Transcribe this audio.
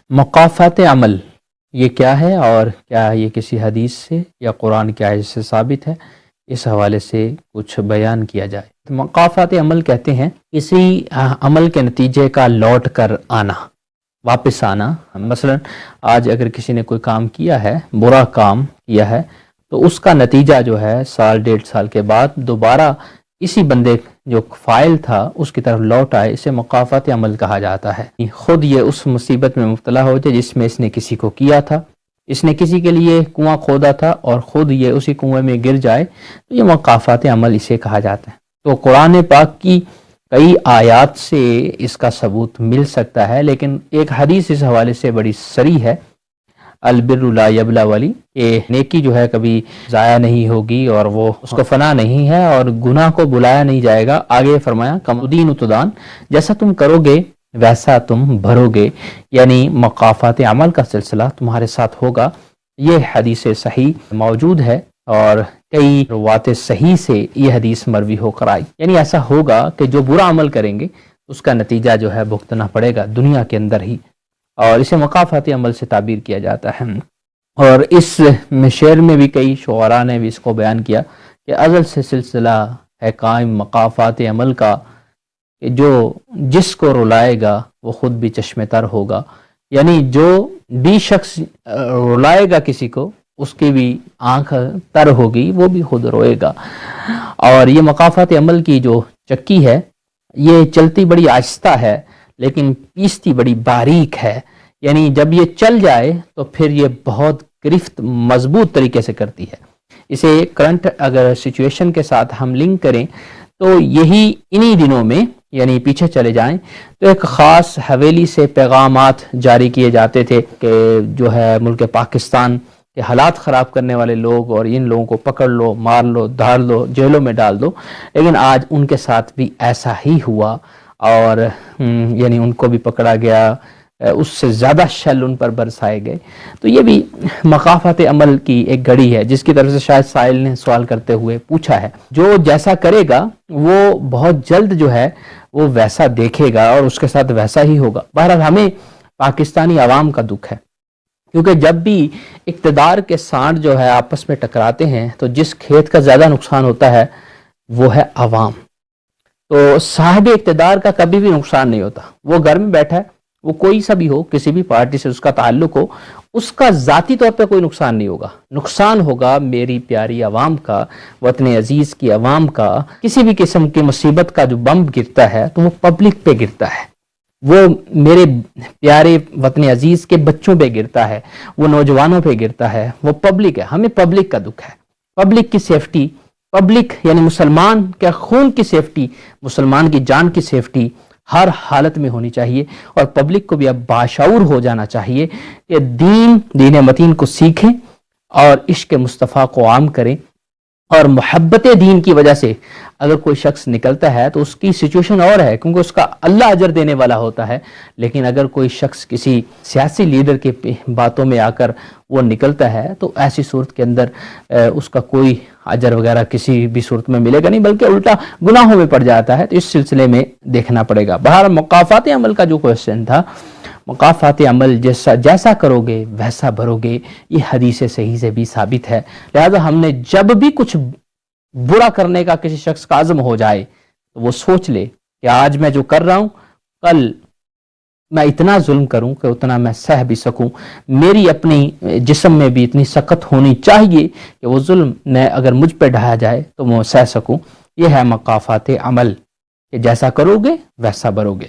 مقافات عمل یہ کیا ہے اور کیا یہ کسی حدیث سے یا قرآن کی آیت سے ثابت ہے، اس حوالے سے کچھ بیان کیا جائے۔ تو مقافات عمل کہتے ہیں کسی عمل کے نتیجے کا لوٹ کر آنا، واپس آنا۔ مثلا آج اگر کسی نے کوئی کام کیا ہے، برا کام کیا ہے، تو اس کا نتیجہ جو ہے سال ڈیڑھ سال کے بعد دوبارہ اسی بندے جو فائل تھا اس کی طرف لوٹ آئے، اسے مقافات عمل کہا جاتا ہے۔ خود یہ اس مصیبت میں مبتلا ہو جائے جس میں اس نے کسی کو کیا تھا، اس نے کسی کے لیے کنواں کھودا تھا اور خود یہ اسی کنویں میں گر جائے، تو یہ مقافات عمل اسے کہا جاتا ہے۔ تو قرآن پاک کی کئی آیات سے اس کا ثبوت مل سکتا ہے، لیکن ایک حدیث اس حوالے سے بڑی صریح ہے، البر لا یبلا والی، کہ نیکی جو ہے کبھی ضائع نہیں ہوگی اور وہ اس کو فنا نہیں ہے اور گناہ کو بلایا نہیں جائے گا۔ آگے فرمایا کمدین تدان، جیسا تم کرو گے ویسا تم بھرو گے، یعنی مقافات عمل کا سلسلہ تمہارے ساتھ ہوگا۔ یہ حدیث صحیح موجود ہے اور کئی روات صحیح سے یہ حدیث مروی ہو کر آئی، یعنی ایسا ہوگا کہ جو برا عمل کریں گے اس کا نتیجہ جو ہے بھگتنا پڑے گا دنیا کے اندر ہی، اور اسے مقافات عمل سے تعبیر کیا جاتا ہے۔ اور اس شعر میں بھی کئی شعراء نے بھی اس کو بیان کیا کہ ازل سے سلسلہ ہے قائم مقافات عمل کا، کہ جو جس کو رلائے گا وہ خود بھی چشم تر ہوگا، یعنی جو بھی شخص رلائے گا کسی کو اس کی بھی آنکھ تر ہوگی، وہ بھی خود روئے گا۔ اور یہ مقافات عمل کی جو چکی ہے یہ چلتی بڑی آہستہ ہے لیکن پیستی بڑی باریک ہے، یعنی جب یہ چل جائے تو پھر یہ بہت گرفت مضبوط طریقے سے کرتی ہے۔ اسے کرنٹ اگر سچویشن کے ساتھ ہم لنک کریں تو یہی انہی دنوں میں، یعنی پیچھے چلے جائیں تو ایک خاص حویلی سے پیغامات جاری کیے جاتے تھے کہ جو ہے ملک پاکستان کے حالات خراب کرنے والے لوگ اور ان لوگوں کو پکڑ لو، مار لو، دھاڑ لو، جیلوں میں ڈال دو، لیکن آج ان کے ساتھ بھی ایسا ہی ہوا اور یعنی ان کو بھی پکڑا گیا، اس سے زیادہ شل ان پر برسائے گئے۔ تو یہ بھی مقافات عمل کی ایک گھڑی ہے جس کی طرف سے شاید سائل نے سوال کرتے ہوئے پوچھا ہے، جو جیسا کرے گا وہ بہت جلد جو ہے وہ ویسا دیکھے گا اور اس کے ساتھ ویسا ہی ہوگا۔ بہرحال ہمیں پاکستانی عوام کا دکھ ہے، کیونکہ جب بھی اقتدار کے سانڈ جو ہے آپس میں ٹکراتے ہیں تو جس کھیت کا زیادہ نقصان ہوتا ہے وہ ہے عوام۔ تو صاحب اقتدار کا کبھی بھی نقصان نہیں ہوتا، وہ گھر میں بیٹھا ہے، وہ کوئی سا بھی ہو، کسی بھی پارٹی سے اس کا تعلق ہو، اس کا ذاتی طور پہ کوئی نقصان نہیں ہوگا، نقصان ہوگا میری پیاری عوام کا، وطن عزیز کی عوام کا۔ کسی بھی قسم کی مصیبت کا جو بم گرتا ہے تو وہ پبلک پہ گرتا ہے، وہ میرے پیارے وطن عزیز کے بچوں پہ گرتا ہے، وہ نوجوانوں پہ گرتا ہے، وہ پبلک ہے۔ ہمیں پبلک کا دکھ ہے، پبلک کی سیفٹی، پبلک یعنی مسلمان کے خون کی سیفٹی، مسلمان کی جان کی سیفٹی ہر حالت میں ہونی چاہیے، اور پبلک کو بھی اب باشعور ہو جانا چاہیے کہ دین متین کو سیکھیں اور عشق مصطفیٰ کو عام کریں۔ اور محبت دین کی وجہ سے اگر کوئی شخص نکلتا ہے تو اس کی سچویشن اور ہے، کیونکہ اس کا اللہ اجر دینے والا ہوتا ہے، لیکن اگر کوئی شخص کسی سیاسی لیڈر کے باتوں میں آ کر وہ نکلتا ہے تو ایسی صورت کے اندر اس کا کوئی اجر وغیرہ کسی بھی صورت میں ملے گا نہیں، بلکہ الٹا گناہوں میں پڑ جاتا ہے۔ تو اس سلسلے میں دیکھنا پڑے گا۔ بہرحال مقافات عمل کا جو کوشچن تھا، مقافات عمل جیسا کرو گے ویسا بھرو گے، یہ حدیث صحیح سے بھی ثابت ہے۔ لہذا ہم نے جب بھی کچھ برا کرنے کا کسی شخص کا عزم ہو جائے تو وہ سوچ لے کہ آج میں جو کر رہا ہوں کل میں اتنا ظلم کروں کہ اتنا میں سہ بھی سکوں، میری اپنی جسم میں بھی اتنی سخت ہونی چاہیے کہ وہ ظلم نے اگر مجھ پہ ڈھایا جائے تو میں سہ سکوں۔ یہ ہے مقافات عمل کہ جیسا کرو گے ویسا بھرو گے۔